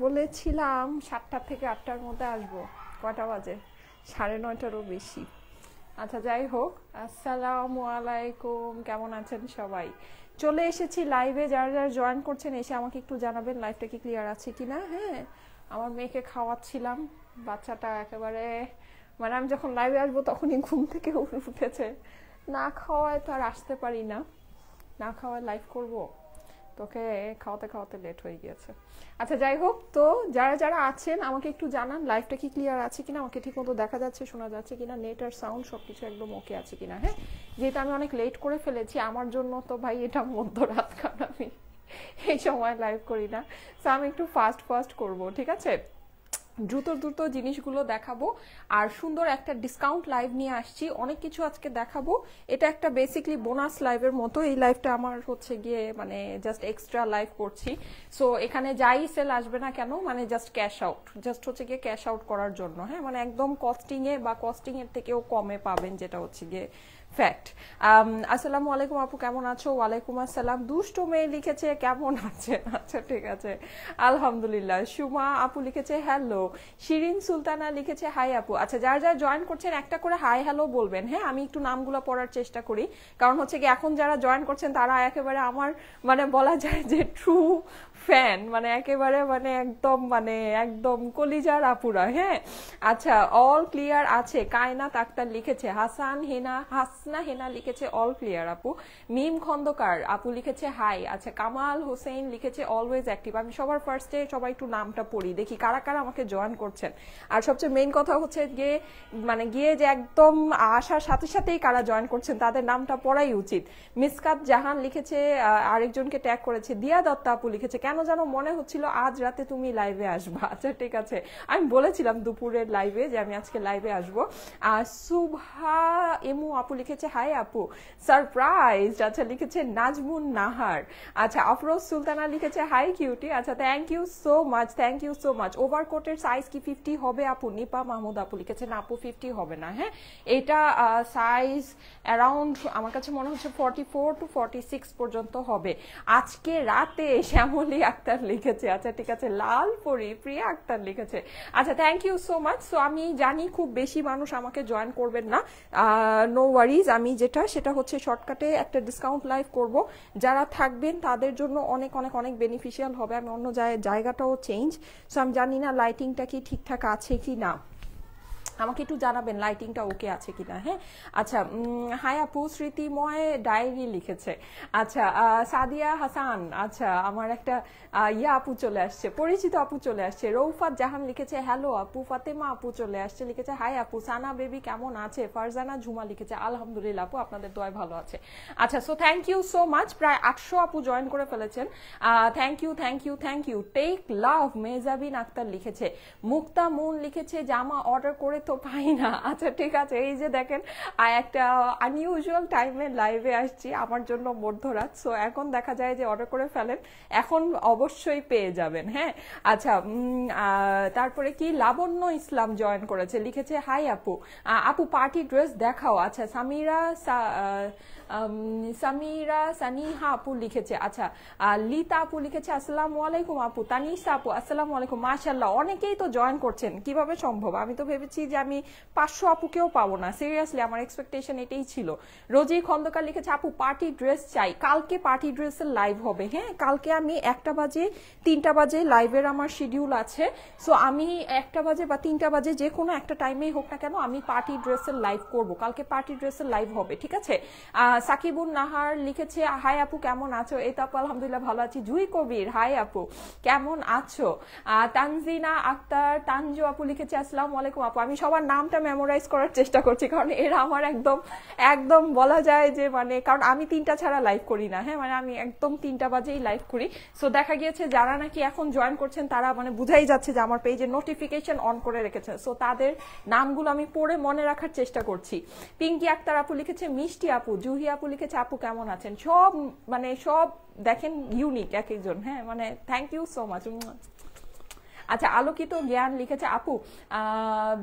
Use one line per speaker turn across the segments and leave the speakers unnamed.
বলেছিলাম 7টা থেকে 8টার মধ্যে আসবো। কয়টা বাজে? 9:30টারও বেশি। আচ্ছা যাই হোক, আসসালামু আলাইকুম, কেমন আছেন সবাই? চলে এসেছি লাইভে। যারা যারা জয়েন করছেন এসে আমাকে একটু জানাবেন লাইভটা কি ক্লিয়ার আছে কিনা। হ্যাঁ, আমার মেয়েকে খাওয়াচ্ছিলাম। বাচ্চাটা একেবারে মানে আমি যখন লাইভে আসবো তখনই ঘুম থেকে উঠেছে। না খাওয়ায় তো আর আসতে পারি না, না খাওয়ায় লাইভ করব, তোকে খাওয়াতে খাওয়াতে লেট হয়ে গিয়েছে। আচ্ছা যাই হোক, তো যারা যারা আছেন আমাকে একটু জানান লাইভটা কি ক্লিয়ার আছে কিনা, আমাকে ঠিক মতো দেখা যাচ্ছে শোনা যাচ্ছে কিনা, নেট আর সাউন্ড সবকিছু একদম ওকে আছে কিনা। হ্যাঁ, যেহেতু আমি অনেক লেট করে ফেলেছি, আমার জন্য তো ভাই এটা মধ্যরাত, কারণ আমি এই সময় লাইভ করি না। সো আমি একটু ফাস্ট ফাস্ট করবো, ঠিক আছে? দ্রুত দ্রুত জিনিসগুলো দেখাবো আর সুন্দর একটা ডিসকাউন্ট লাইভ নিয়ে আসছি, অনেক কিছু আজকে দেখাবো। এটা একটা বেসিকলি বোনাস লাইভের মতো। এই লাইভটা আমার হচ্ছে গিয়ে মানে জাস্ট এক্সট্রা লাইভ করছি। সো এখানে যাই সেল আসবে না কেন, মানে জাস্ট ক্যাশ আউট, জাস্ট হচ্ছে গিয়ে ক্যাশ আউট করার জন্য। হ্যাঁ, মানে একদম কস্টিংয়ে বা কস্টিংয়ের থেকেও কমে পাবেন, যেটা হচ্ছে গিয়ে ফ্যাক্ট। আসসালামু আলাইকুম আপু, কেমন আছো? ওয়ালাইকুম আসসালাম। দুষ্ট মেয়ে লিখেছে কেমন আছেন? আচ্ছা ঠিক আছে, আলহামদুলিল্লাহ। সুমা আপু লিখেছে হ্যালো। শিরিন সুলতানা লিখেছে হাই আপু। আচ্ছা যারা যারা জয়েন করছেন একটা করে হাই হ্যালো বলবেন। হ্যাঁ, আমি একটু নামগুলো পড়ার চেষ্টা করি, কারণ হচ্ছে কি এখন যারা জয়েন করছেন তারা একেবারে আমার মানে বলা যায় যে ট্রু ফ্যান, মানে একেবারে মানে একদম কলিজার আপুরা। হ্যাঁ, আচ্ছা অল ক্লিয়ার আছে। কায়নাত আক্তার লিখেছে, হাসনা হেনা লিখেছে অল ক্লিয়ার আপু। মিম খন্দকার আপু লিখেছে হাই। আচ্ছা কামাল হোসেন লিখেছে অলওয়েজ অ্যাক্টিভ। আমি সবার ফার্স্টে সবাই একটু নামটা পড়ি, দেখি কারা কারা আমাকে জয়েন করছেন। আর সবচেয়ে মেইন কথা হচ্ছে গিয়ে যে একদম আসার সাথে সাথেই কারা জয়েন করছেন তাদের নামটা পড়াই উচিত। মিসকাত জাহান লিখেছে, আরেকজনকে ট্যাগ করেছে। দিয়া দত্তা আপু লিখেছে, কেন যেন মনে হচ্ছিল আজ রাতে তুমি লাইভে আসবা। আচ্ছা ঠিক আছে, আমি বলেছিলাম দুপুরের লাইভে যে আমি আজকে লাইভে আসবো। আর সুভা এমু আপু লিখেছে হাই আপু, সারপ্রাইজ। আচ্ছা লিখেছে নাজমুন নাহার। আচ্ছা আফরোজ সুলতানা লিখেছে হাই কিউটি। আচ্ছা thank you so much, thank you so much. ওভারকোটের সাইজ কি 50 হবে আপু? নিপা মাহমুদ আপু লিখেছে না আপু 50 হবে না। হ্যাঁ, এটা সাইজ অ্যারাউন্ড আমার কাছে মনে হচ্ছে 44 to 46 পর্যন্ত হবে। আজকে রাতে শ্যামলী আক্তার লিখেছে। আচ্ছা ঠিক আছে, লালপরি প্রিয়া আক্তার লিখেছে। আচ্ছা thank you so much. So আমি জানি খুব বেশি মানুষ আমাকে জয়েন করবেন না, নো ওয়ারিজ। আমি সেটা হচ্ছে শর্টকাটে একটা ডিসকাউন্ট লাইভ করব। যারা থাকবেন তাদের জন্য অনেক অনেক অনেক বেনিফিশিয়াল হবে। আমি অন্য জায়গাটাও চেঞ্জ। সো আমি জানি না লাইটিংটা কি ঠিকঠাক আছে কি না, আমাকে একটু জানাবেন লাইটিংটা ওকে আছে কিনা। হ্যাঁ, আচ্ছা হাই আপু, স্মৃতিময় ডায়েরি লিখেছে। আচ্ছা সাদিয়া হাসান, আচ্ছা আমার একটা ইয়া আপু চলে আসছে, পরিচিত আপু চলে আসছে। রৌফাত জাহান লিখেছে হ্যালো আপু। ফাতেমা আপু চলে আসছে, লিখেছে হাই আপু। সানা বেবি কেমন আছে? ফারজানা ঝুমা লিখেছে আলহামদুলিল্লাহ আপু, আপনাদের দোয়ায় ভালো আছে। আচ্ছা so thank you so much. প্রায় 800 আপু জয়েন করে ফেলেছেন। Thank you thank you thank you. Take love Mejabin Akter লিখেছে। মুক্তা মুন লিখেছে জামা অর্ডার করে তো পাই না। আচ্ছা ঠিক আছে, এই যে দেখেন একটা আনইউজুয়াল টাইমে লাইভে আসছি, আমার জন্য মধ্যরাত। সো এখন দেখা যায় যে অর্ডার করে ফেলেন, এখন অবশ্যই পেয়ে যাবেন। হ্যাঁ, আচ্ছা তারপরে কি লাবণ্য ইসলাম জয়েন করেছে, লিখেছে হাই আপু। আপু পার্টি ড্রেস দেখাও। আচ্ছা সামিরা সানিহা আপু লিখেছে। আচ্ছা লিতা আপু লিখেছে আসসালামু আলাইকুম আপু। তানিসা আপু আসসালামু আলাইকুম। মাশাআল্লাহ, অনেকেই তো জয়েন করছেন, কিভাবে সম্ভব? আমি তো ভেবেছি যে আমি 500 আপুকেও পাবো না। সিরিয়াসলি আমার এক্সপেকটেশন এটাই ছিল। রোজি খন্দকার লিখেছে আপু পার্টি ড্রেস চাই। কালকে পার্টি ড্রেসের লাইভ হবে। হ্যাঁ, কালকে আমি 1টা বাজে 3টা বাজে লাইভের আমার শিডিউল আছে। সো আমি 1টা বাজে বা 3টা বাজে যে কোনো একটা টাইমেই হোক না কেন আমি পার্টি ড্রেসের লাইভ করব। কালকে পার্টি ড্রেসের লাইভ হবে, ঠিক আছে? সাকিবুন নাহার লিখেছে হাই আপু কেমন আছো? এই তো আপু আলহামদুলিল্লাহ ভালো আছি। জুই কবির হাই আপু কেমন আছো? তানজিনা আক্তার তানজু আপু লিখেছে আসসালামু আলাইকুম আপু। আমি সবার নামটা মেমোরাইজ করার চেষ্টা করছি, কারণ এরা আমার একদম একদম বলা যায় যে মানে, কারণ আমি 3টা ছাড়া লাইভ করি না। হ্যাঁ, মানে আমি একদম 3টা বাজেই লাইভ করি। সো দেখা গিয়েছে যারা নাকি এখন জয়েন করছেন তারা মানে বুঝাই যাচ্ছে যে আমার পেজে নোটিফিকেশন অন করে রেখেছেন। সো তাদের নামগুলো আমি পড়ে মনে রাখার চেষ্টা করছি। পিঙ্কি আক্তার আপু লিখেছে মিষ্টি আপু। জুহি আপু লিখেছে আপু কেমন আছেন? সব মানে সব দেখেন ইউনিক এক একজন। হ্যাঁ, মানে থ্যাংক ইউ সো মাচ। আচ্ছা আলোকিত জ্ঞান লিখেছে আপু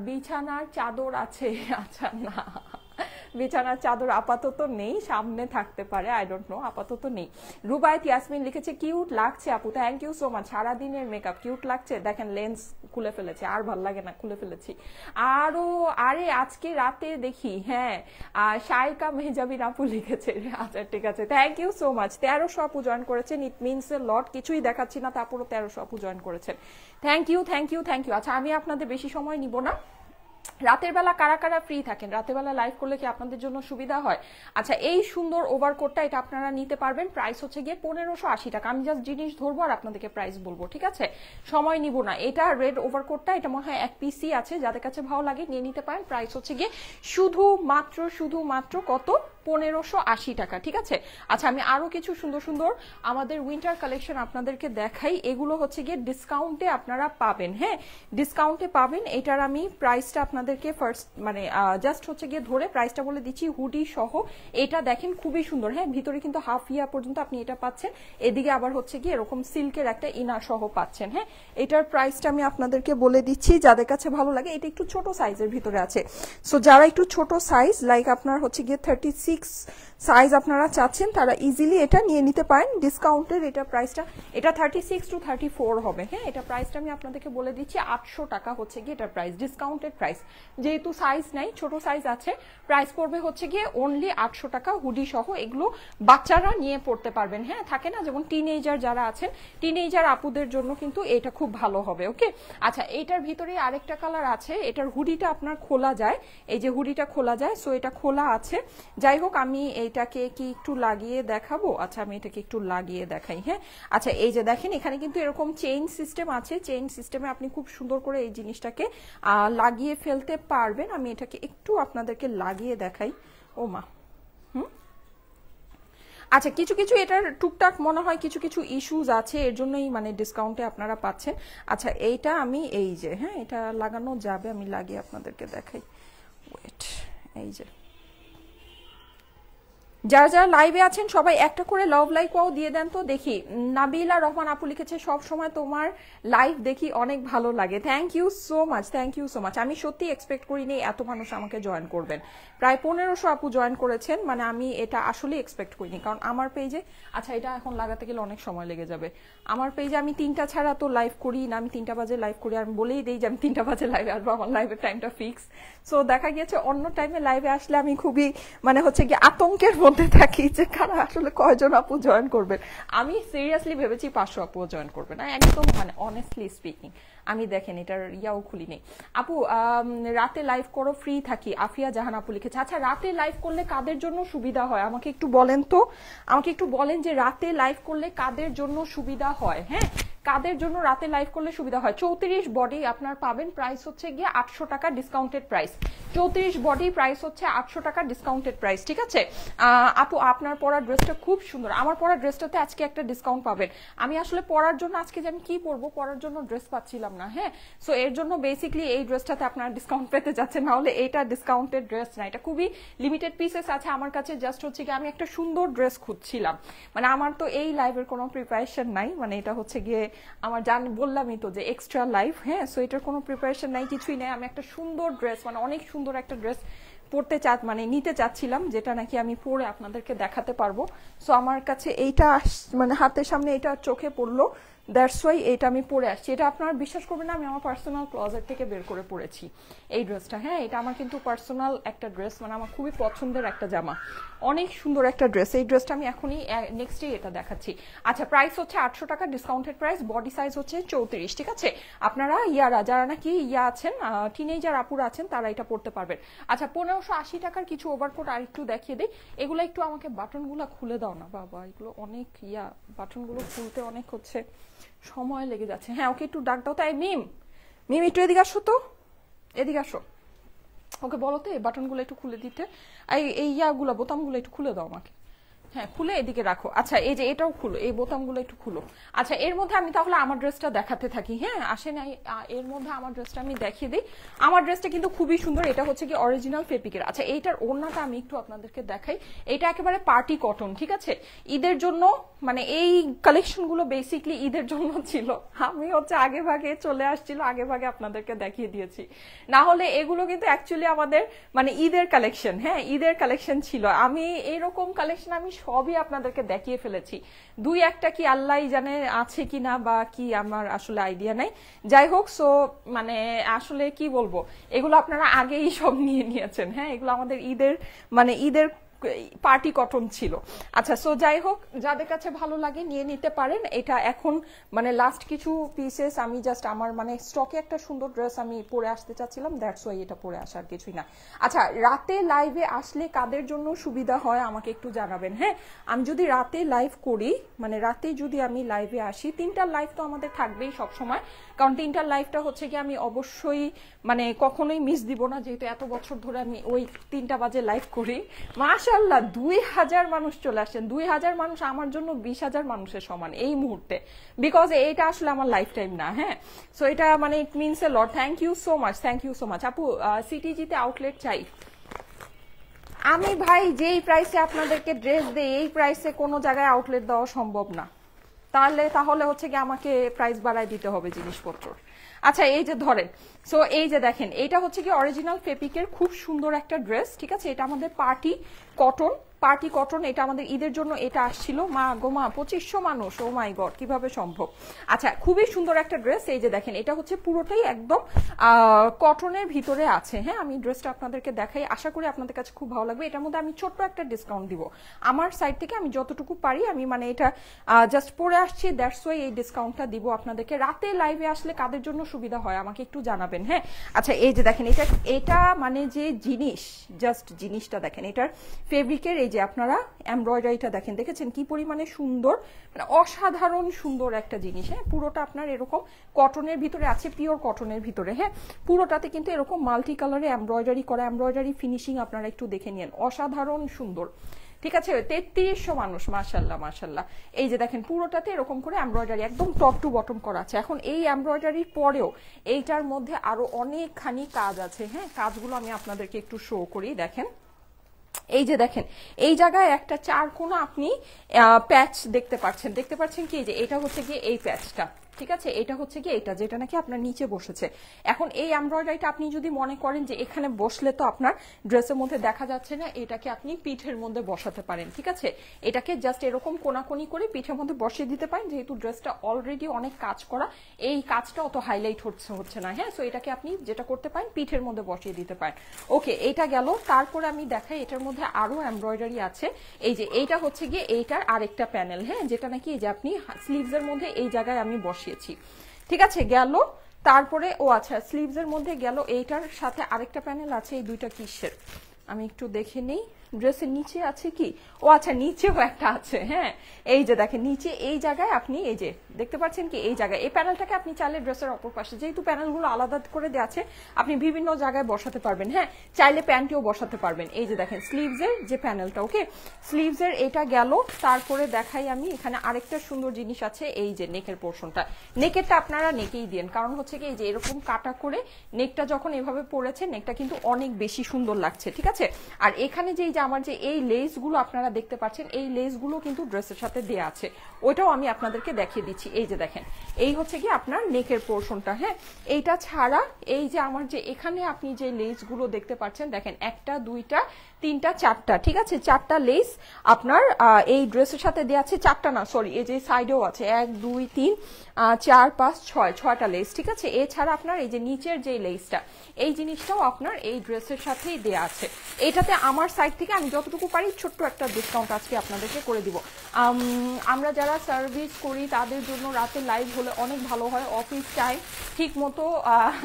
বিছানার চাদর আছে। আচ্ছা না, বিছানার চাদর আপাতত নেই, সামনে থাকতে পারে, আই ডোন্ট নো, আপাতত নেই। রুবায়েত ইয়াসমিন লিখেছে কিউট লাগছে আপু, থ্যাংক ইউ সো মাচ। সারাদিনের মেকআপ কিউট লাগছে, দেখেন লেন্স খুলে ফেলেছে, আর ভাল লাগে না, খুলে ফেলেছি আরো। আরে আজকে রাতে দেখি, হ্যাঁ শাইকা মেহজাবিন আপু লিখেছে। আচ্ছা ঠিক আছে, থ্যাংক ইউ সো মাচ। 1300 আপু জয়েন করেছেন, ইট মিনস এ লট। কিছুই দেখাচ্ছি না, তারপরও 1300 আপু জয়েন করেছেন, thank you thank you thank you. আচ্ছা আমি আপনাদের বেশি সময় নিব না। রাতের বেলা কারা কারা ফ্রি থাকেন, রাতের বেলা লাইভ করলে কি আপনাদের জন্য সুবিধা হয়? আচ্ছা এই সুন্দর ওভারকোটটা এটা আপনারা নিতে পারবেন, প্রাইস হচ্ছে গিয়ে 1580 টাকা। আমি জাস্ট জিনিস ধরবো আর আপনাদেরকে প্রাইস বলবো, ঠিক আছে, সময় নিব না। এটা রেড ওভারকোটটা, এটা মনে হয় এক পিসি আছে, যাদের কাছে ভালো লাগে নিয়ে নিতে পারেন। প্রাইস হচ্ছে গিয়ে শুধুমাত্র কত, 1580 টাকা, ঠিক আছে। আচ্ছা আমি আরো কিছু সুন্দর সুন্দর আমাদের উইন্টার কালেকশন আপনাদেরকে দেখাই, এগুলো হচ্ছে গিয়ে ডিসকাউন্টে আপনারা পাবেন, হ্যাঁ ডিসকাউন্টে পাবেন। এটার আমি প্রাইসটা আপনাদেরকে ফার্স্ট মানে জাস্ট হচ্ছে গিয়ে ধরে প্রাইসটা বলে দিচ্ছি, হুডি সহ। এটা দেখেন খুবই সুন্দর, হ্যাঁ ভিতরে কিন্তু হাফ ইয়া পর্যন্ত আপনি এটা পাচ্ছেন, এদিকে আবার হচ্ছে গিয়ে এরকম সিল্কের একটা ইনার সহ পাচ্ছেন, হ্যাঁ এটার প্রাইসটা আমি আপনাদেরকে বলে দিচ্ছি, যাদের কাছে ভালো লাগে। এটা একটু ছোট সাইজের ভিতরে আছে, সো যারা একটু ছোট সাইজ লাইক আপনার হচ্ছে গিয়ে 36 সাইজ আপনারা চাচ্ছেন, তারা ইজিলি এটা নিয়ে নিতে পারেন ডিসকাউন্টের। এটা প্রাইসটা এটা 36 to 34 হবে, হ্যাঁ এটা প্রাইসটা আমি আপনাদেরকে বলে দিচ্ছি 800 টাকা হচ্ছে গিয়ে এটার প্রাইস, ডিসকাউন্টেড প্রাইস। যেহেতু সাইজ নাই, ছোট সাইজ আছে, প্রাইস পড়বে হচ্ছে গিয়ে অনলি 800 টাকা হুডি সহ। এগুলো বাচ্চারা নিয়ে পড়তে পারবেন, হ্যাঁ থাকে না যেমন টিনেজার যারা আছেন, টিনেজার আপুদের জন্য কিন্তু এটা খুব ভালো হবে, ওকে। আচ্ছা এইটার ভিতরে আরেকটা কালার আছে, এটার হুডিটা আপনার খোলা যায়, এই যে হুডিটা খোলা যায়, সো এটা খোলা আছে। যাই হোক আমি এইটাকে কি একটু লাগিয়ে দেখাবো, আচ্ছা আমি এটাকে একটু লাগিয়ে দেখাই, হ্যাঁ আচ্ছা এই যে দেখেন এখানে কিন্তু এরকম চেইন সিস্টেম আছে, চেইন সিস্টেমে আপনি খুব সুন্দর করে এই জিনিসটাকে লাগিয়ে ফেলতে পারবেন। আমি এটাকে একটু আপনাদেরকে লাগিয়ে দেখাই, ও মা আচ্ছা কিছু কিছু এটার টুকটাক মনে হয় কিছু কিছু ইস্যুজ আছে, এর জন্যই মানে ডিসকাউন্টে আপনারা পাচ্ছেন। আচ্ছা এইটা আমি এই যে, হ্যাঁ এটা লাগানো যাবে, আমি লাগিয়ে আপনাদেরকে দেখাই, ওয়েট এই যে। যারা যারা লাইভে আছেন সবাই একটা করে লাভ লাইকও দিয়ে দেন তো দেখি। নাবিলা রহমান আপু লিখেছে সব সময় তোমার লাইভ দেখি, অনেক ভালো লাগে, thank you so much, thank you so much. আমি সত্যি এক্সপেক্ট করিনি এত মানুষ আমাকে জয়েন করবেন, প্রায় 1500 আপু জয়েন করেছেন, মানে আমি এটা আসলে এক্সপেক্ট করিনি। কারণ আমার পেজে, আচ্ছা এটা এখন লাগাতে গেলে অনেক সময় লেগে যাবে, আমার পেজে আমি 3টা ছাড়া তো লাইভ করি না, আমি 3টা বাজে লাইভ করি, আর আমি বলেই দিই যে আমি 3টা বাজে লাইভে আসবো, আমার লাইভের টাইমটা ফিক্স। সো দেখা গিয়েছে অন্য টাইমে লাইভে আসলে আমি খুবই মানে হচ্ছে কি আতঙ্কের মধ্যে থাকি যে কারা আসলে কয়জন আপু জয়েন করবেন। আমি সিরিয়াসলি ভেবেছি 500 আপু জয়েন করবে না, একদম মানে অনেস্টলি স্পিকিং। আমি দেখেন এটার ইয়াও খুলি নেই। আপু রাতে লাইভ করো, ফ্রি থাকি, আফিয়া জাহান আপু লিখেছে। আচ্ছা রাতে লাইভ করলে কাদের জন্য সুবিধা হয় আমাকে একটু বলেন তো, আমাকে একটু বলেন যে রাতে লাইভ করলে কাদের জন্য সুবিধা হয়, হ্যাঁ কাদের জন্য রাতে লাইভ করলে সুবিধা হয়। 34 বডি আপনার পাবেন, প্রাইস হচ্ছে গিয়ে 800 টাকা ডিসকাউন্টেড প্রাইস। 34 বডি প্রাইস হচ্ছে 800 টাকা ডিসকাউন্টেড প্রাইস, ঠিক আছে। আপু আপনার পরা ড্রেসটা খুব সুন্দর, আমার পরা ড্রেসটাতে আজকে একটা ডিসকাউন্ট পাবেন। আমি আসলে পরার জন্য আজকে যে আমি কি পরবো, পরার জন্য ড্রেস পাচ্ছিলাম না, হ্যাঁ সো এর জন্য বেসিকলি এই ড্রেসটাতে আপনারা ডিসকাউন্ট পেতে যাচ্ছেন, না হলে এটা ডিসকাউন্টেড ড্রেস না, এটা খুবই লিমিটেড পিসেস আছে আমার কাছে। জাস্ট হচ্ছে কি আমি একটা সুন্দর ড্রেস খুঁজছিলাম, মানে আমার তো এই লাইভের কোনো প্রিপারেশন নাই, মানে এটা হচ্ছে গিয়ে আমার বললামই তো যে এক্সট্রা লাইভ, হ্যাঁ সো এটার কোনো প্রিপারেশন নাই, কিছুই নেই। আমি একটা সুন্দর ড্রেস মানে অনেক সুন্দর একটা ড্রেস পড়তে মানে নিতে চাচ্ছিলাম, যেটা নাকি আমি পরে আপনাদেরকে দেখাতে পারবো। সো আমার কাছে এইটা মানে হাতের সামনে এটা চোখে পড়লো, দ্যাটস ওয়াই এটা আমি পরে আসছি। এটা আপনারা বিশ্বাস করবেন না, আমি আমার পার্সোনাল ক্লোজেট থেকে বের করে পরেছি এই ড্রেসটা, হ্যাঁ এটা আমার কিন্তু পার্সোনাল একটা ড্রেস, মানে আমার খুবই পছন্দের একটা জামা, অনেক সুন্দর একটা ড্রেস। এই ড্রেসটা আমি এখনই নেক্সট ডে এটা দেখাচ্ছি। আচ্ছা প্রাইস হচ্ছে 800 টাকা ডিসকাউন্টেড প্রাইস, বডি সাইজ হচ্ছে 34, ঠিক আছে। আপনারা যারা নাকি আছেন টিনেজার আপুরা আছেন তারা এটা পড়তে পারবেন। আচ্ছা 1580 টাকার কিছু ওভারকোট আর একটু দেখিয়ে দিই, এগুলো একটু আমাকে বাটনগুলো খুলে দাও না বাবা, এগুলো অনেক বাটনগুলো খুলতে অনেক হচ্ছে সময় লেগে যাচ্ছে। হ্যাঁ ওকে একটু ডাক দাও, তাই মিম একটু এদিকে আসো তো, এদিকে আসো, ওকে বলো তো এই বাটনগুলো একটু খুলে দিতে, এই ইয়াগুলো বোতামগুলো একটু খুলে দাও আমাকে, হ্যাঁ খুলে এদিকে রাখো। আচ্ছা এই যে এটাও খুলো, এই বোতামগুলো একটু খুলো। আচ্ছা এর মধ্যে আমি তাহলে আমার ড্রেসটা দেখাতে থাকি। হ্যাঁ আসেন, এর মধ্যে আমার ড্রেসটা আমি দেখিয়ে দিই। আমার ড্রেসটা কিন্তু খুবই সুন্দর, এটা হচ্ছে কি অরিজিনাল ফেব্রিকের। আচ্ছা এইটার ওড়নাটা আমি একটু আপনাদেরকে দেখাই। এটা একেবারে পার্টি কটন, ঠিক আছে? ঈদের জন্য মানে এই কালেকশনগুলো বেসিকলি ঈদের জন্য ছিল। আমি হচ্ছে আগে ভাগে চলে আসছিল, আগে ভাগে আপনাদেরকে দেখিয়ে দিয়েছি। না হলে এগুলো কিন্তু অ্যাকচুয়ালি আমাদের মানে ঈদের কালেকশন। হ্যাঁ ঈদের কালেকশন ছিল। আমি এইরকম কালেকশন আমি সবই আপনাদেরকে দেখিয়ে ফেলেছি। দুই একটা কি আল্লাহ জানে আছে কিনা বা কি, আমার আসলে আইডিয়া নাই। যাই হোক, সো মানে আসলে কি বলবো, এগুলো আপনারা আগেই সব নিয়ে নিয়েছেন। হ্যাঁ এগুলো আমাদের ঈদের মানে ঈদের পার্টি কটন ছিল। আচ্ছা সো যাই হোক, যাদের কাছে ভালো লাগে নিয়ে নিতে পারেন। এটা এখন মানে লাস্ট কিছু পিসেস আমি জাস্ট আমার মানে স্টকে একটা সুন্দর ড্রেস আমি পরে আসতে চাচ্ছিলাম, দ্যাটস ওয়াই এটা পরে আসার কিছুই না। আচ্ছা রাতে লাইভে আসলে কাদের জন্য সুবিধা হয় আমাকে একটু জানাবেন। হ্যাঁ আমি যদি রাতে লাইভ করি, মানে রাতে যদি আমি লাইভে আসি, 3টার লাইভ তো আমাদের থাকবেই সব সময়, কারণ 3টার লাইভটা হচ্ছে কি আমি অবশ্যই মানে কখনোই মিস দিব না, যেহেতু এত বছর ধরে আমি ওই 3টা বাজে লাইভ করি। মাশাআল্লাহ 2000 মানুষ চলে আসছেন। 2000 মানুষ আমার জন্য 20,000 মানুষের সমান এই মুহূর্তে, বিকজ এইটা আসলে আমার লাইফ টাইম না। হ্যাঁ সো এটা মানে it means a lot. Thank you so much, thank you so much. আপু সিটিজিতে আউটলেট চাই। আমি ভাই যেই প্রাইসে আপনাদেরকে ড্রেস দেই এই প্রাইসে কোনো জায়গায় আউটলেট দেওয়া সম্ভব না। তাহলে হচ্ছে কি আমাকে প্রাইস বাড়ায় দিতে হবে জিনিসপত্র। আচ্ছা এই যে ধরেন, সো এই যে দেখেন, এটা হচ্ছে কি অরিজিনাল ফেব্রিকের খুব সুন্দর একটা ড্রেস, ঠিক আছে? এটা আমাদের পার্টি কটন, পার্টি কটন। এটা আমাদের ঈদের জন্য এটা আসছিল। মা গোমা 2500 মানুষ, ও মাই গড কিভাবে সম্ভব। আচ্ছা খুবই সুন্দর একটা ড্রেস। এই যে দেখেন, এটা হচ্ছে পুরোটাই একদম কটনের ভিতরে আছে। হ্যাঁ আমি ড্রেসটা আপনাদেরকে দেখাই, আশা করি আপনাদের কাছে খুব ভালো লাগবে। এটার মধ্যে আমি ছোট্ট একটা ডিসকাউন্ট দিব আমার সাইড থেকে, আমি যতটুকু পারি। আমি মানে এটা জাস্ট পরে আসছি, দ্যাটস ওয়াই এই ডিসকাউন্টটা দিব আপনাদেরকে। রাতে লাইভে আসলে কাদের জন্য সুবিধা হয় আমাকে একটু জানাবেন। হ্যাঁ আচ্ছা এই যে দেখেন, এটা মানে যে জিনিস, জাস্ট জিনিসটা দেখেন, এটার ফেব্রিকের এই যে আপনারা এমব্রয়ডারিটা দেখেন, দেখেছেন কি পরিমাণে সুন্দর, মানে অসাধারণ সুন্দর একটা জিনিস। হ্যাঁ পুরোটা আপনার এরকম কটনের ভিতরে আছে, পিওর কটনের ভিতরে। হ্যাঁ পুরোটাতে কিন্তু এরকম মাল্টি কালারে এমব্রয়ডারি করা, এমব্রয়ডারি ফিনিশিং আপনারা একটু দেখে নিন, অসাধারণ সুন্দর। ঠিক আছে 3300 মানুষ, মাশাল্লাহ মাশাল্লাহ। এই যে দেখেন পুরোটাতে এরকম করে এমব্রয়ডারি একদম টপ টু বটম করা আছে। এখন এই এমব্রয়ডারির পরেও এইটার মধ্যে আরো অনেকখানি কাজ আছে। হ্যাঁ কাজগুলো আমি আপনাদেরকে একটু শো করি, দেখেন। এই যে দেখেন, এই জায়গায় একটা 4 কোণা আপনি প্যাচ দেখতে পাচ্ছেন কি, যে এটা হচ্ছে গিয়ে এই প্যাচটা, ঠিক আছে? এটা হচ্ছে কি এটা যেটা নাকি আপনার নিচে বসেছে। এখন এই এমব্রয়ডারিটা আপনি যদি মনে করেন যে এখানে বসলে তো আপনার ড্রেসের মধ্যে দেখা যাচ্ছে না, এটাকে আপনি পিঠের মধ্যে বসাতে পারেন, ঠিক আছে? এটাকে জাস্ট এরকম কোনাকুনি করে পিঠের মধ্যে বসিয়ে দিতে পারেন, যেহেতু ড্রেসটা অলরেডি অনেক কাজ করা, এই কাজটা অত হাইলাইট হচ্ছে না। হ্যাঁ সো এটাকে আপনি যেটা করতে পারেন পিঠের মধ্যে বসিয়ে দিতে পারেন। ওকে এইটা গেল। তারপরে আমি দেখাই এটার মধ্যে আরো এমব্রয়ডারি আছে। এই যে এইটা হচ্ছে গিয়ে এইটার আরেকটা প্যানেল, হ্যাঁ যেটা নাকি এই যে আপনি স্লিভস এর মধ্যে এই জায়গায় আমি বসিয়েছি, ঠিক আছে? গেল। তারপরে ও আচ্ছা স্লিভস এর মধ্যে গেল, এইটার সাথে আরেকটা প্যানেল আছে। এই দুইটা কিসের আমি একটু দেখে নেই, ড্রেসের নিচে আছে কি, ও আচ্ছা নিচেও একটা আছে। হ্যাঁ এই যে দেখেন নিচে এই জায়গায় আপনি এই যে দেখতে পাচ্ছেন কি এই জায়গায়, এই প্যানেলটাকে আপনি চাইলে ড্রেসের অপর পাশে, যেহেতু প্যানেলগুলো আলাদা করে দেওয়া আছে, আপনি বিভিন্ন জায়গায় বসাতে পারবেন। হ্যাঁ চাইলে প্যান্টেও বসাতে পারবেন। এই যে দেখেন স্লিভস এর যে প্যানেলটা, ওকে স্লিভস এর এটা গেল। তারপরে দেখাই আমি এখানে আরেকটা সুন্দর জিনিস আছে, এই যে নেকের পোর্শনটা। নেকেরটা আপনারা নেকেই দিন, কারণ হচ্ছে কি এই যে এরকম কাটা করে নেকটা যখন এভাবে পড়েছে, নেকটা কিন্তু অনেক বেশি সুন্দর লাগছে, ঠিক আছে? আর এখানে যে আমার যে এই লেসগুলো আপনারা দেখতে পাচ্ছেন, এই লেসগুলো কিন্তু ড্রেসের সাথে দেয়া আছে, ওইটাও আমি আপনাদেরকে দেখিয়ে দিচ্ছি। এই যে দেখেন, এই হচ্ছে কি আপনার নেকের পোর্শনটা। হ্যাঁ এইটা ছাড়া এই যে আমার যে এখানে আপনি যে লেসগুলো দেখতে পাচ্ছেন, দেখেন 1টা 2টা 3টা 4টা, ঠিক আছে? 4টা লেস আপনার এই ড্রেসের সাথে দেওয়া আছে। 4টা না সরি, এই যে সাইডেও আছে 1 2 3 4 5 6টা লেস, ঠিক আছে? এছাড়া আপনার এই যে নিচের যে লেসটা, এই জিনিসটাও আপনার এই ড্রেসের সাথেই দেয়া আছে। এটাতে আমার সাইড থেকে আমি যতটুকু পারি ছোট্ট একটা ডিসকাউন্ট আজকে আপনাদেরকে করে দিব। আমরা যারা সার্ভিস করি তাদের জন্য রাতে লাইভ হলে অনেক ভালো হয়, অফিস টাইম ঠিক মতো।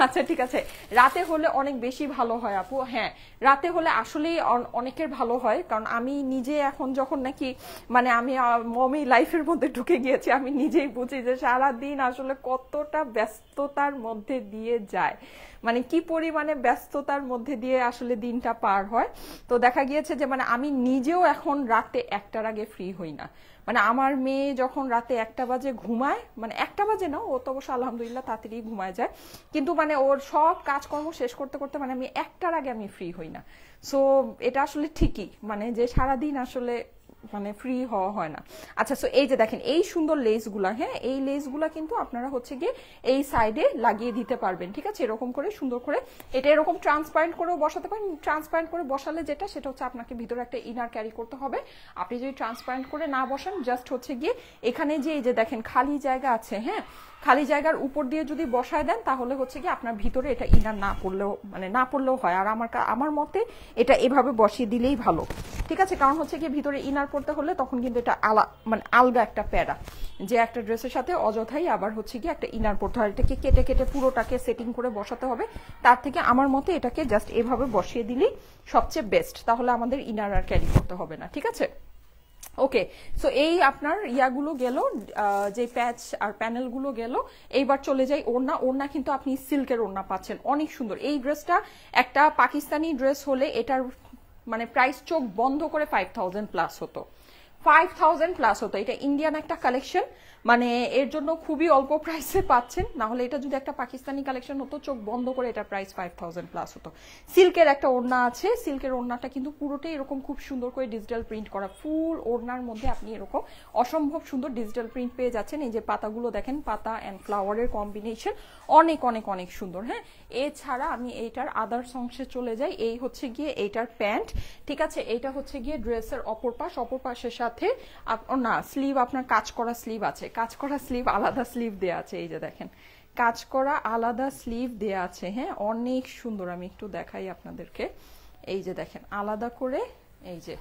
আচ্ছা ঠিক আছে, রাতে হলে অনেক বেশি ভালো হয় আপু। হ্যাঁ রাতে হলে আসলেই অনেকের ভালো হয়, কারণ আমি নিজে এখন যখন নাকি মানে আমি মমি লাইফের মধ্যে ঢুকে গিয়েছি, আমি নিজেই বুঝি যে সারাদিন আসলে কতটা ব্যস্ততার মধ্যে দিয়ে যায়, মানে কি পরিমাণে ব্যস্ততার মধ্যে দিয়ে আসলে দিনটা পার হয়। তো দেখা গিয়েছে যে মানে আমি নিজেও এখন রাতে 1টার আগে ফ্রি হই না। মানে আমার মেয়ে যখন রাতে 1টা বাজে ঘুমায়, মানে 1টা বাজে না, ও তো অবশ্য আলহামদুলিল্লাহ তাড়াতাড়ি ঘুমায় যায়, কিন্তু মানে ওর সব কাজকর্ম শেষ করতে করতে মানে আমি 1টার আগে আমি ফ্রি হই না। সো এটা আসলে ঠিকই, মানে যে সারাদিন আসলে মানে ফ্রি হওয়া হয় না। আচ্ছা, সো এই যে দেখেন এই সুন্দর লেসগুলা, হ্যাঁ এই লেসগুলা কিন্তু আপনারা হচ্ছে গিয়ে এই সাইডে লাগিয়ে দিতে পারবেন, ঠিক আছে, এরকম করে সুন্দর করে। এটা এরকম ট্রান্সপারেন্ট করেও বসাতে পারেন। ট্রান্সপারেন্ট করে বসালে যেটা, সেটা হচ্ছে আপনাকে ভিতরে একটা ইনার ক্যারি করতে হবে। আপনি যদি ট্রান্সপারেন্ট করে না বসান, জাস্ট হচ্ছে গিয়ে এখানে যে এই যে দেখেন খালি জায়গা আছে, হ্যাঁ খালি জায়গার উপর দিয়ে যদি বসায় দেন, তাহলে হচ্ছে কি আপনার ভিতরে এটা ইনার না পড়লেও মানে না পড়লেও হয়। আর আমার মতে এটা এভাবে বসিয়ে দিলেই ভালো, ঠিক আছে, কারণ হচ্ছে কি ভিতরে ইনার পড়তে হলে তখন কিন্তু এটা মানে আলগা একটা প্যারা, যে একটা ড্রেসের সাথে অযথাই আবার হচ্ছে কি একটা ইনার পড়তে হয়, এটাকে কেটে কেটে পুরোটাকে সেটিং করে বসাতে হবে। তার থেকে আমার মতে এটাকে জাস্ট এভাবে বসিয়ে দিলেই সবচেয়ে বেস্ট, তাহলে আমাদের ইনার আর ক্যারি করতে হবে না, ঠিক আছে। ওকে, সো এই আপনার ইয়াগুলো গেল, যে প্যাচ আর প্যানেলগুলো গেল। এইবার চলে যাই ওড়না। ওড়না কিন্তু আপনি সিল্কের ওড়না পাচ্ছেন, অনেক সুন্দর। এই ড্রেসটা একটা পাকিস্তানি ড্রেস হলে এটার মানে প্রাইস চোখ বন্ধ করে 5000 প্লাস হতো, 5000 প্লাস হতো। এটা ইন্ডিয়ান একটা কালেকশন, মানে এর জন্য খুবই অল্প প্রাইসে পাচ্ছেন। না হলে এটা যদি একটা পাকিস্তানি কালেকশন হতো, চোখ বন্ধ করে এটা প্রাইস 5000 প্লাস হতো। সিল্কের একটা ওড়না আছে, সিল্কের ওড়নাটা কিন্তু পুরোটাই এরকম খুব সুন্দর করে ডিজিটাল প্রিন্ট করা। ফুল ওড়নার মধ্যে আপনি এরকম অসম্ভব সুন্দর ডিজিটাল প্রিন্ট পেয়ে যাচ্ছেন। এই যে পাতাগুলো দেখেন, পাতা অ্যান্ড ফ্লাওয়ারের কম্বিনেশন অনেক অনেক অনেক সুন্দর। হ্যাঁ, এছাড়া আমি এইটার আদার্স অংশে চলে যাই। এই হচ্ছে গিয়ে এইটার প্যান্ট, ঠিক আছে, এইটা হচ্ছে গিয়ে ড্রেসের অপর পাশ। অপর পাশের সাথে না স্লিভ, আপনার কাজ করা স্লিভ আছে, কাজ করা স্লিভ, আলাদা স্লিভ দেয়া আছে। এই যে দেখেন কাজ করা আলাদা স্লিভ দেয়া আছে, হ্যাঁ অনেক সুন্দর। আমি একটু দেখাই আপনাদেরকে, এই যে দেখেন আলাদা করে, এই যে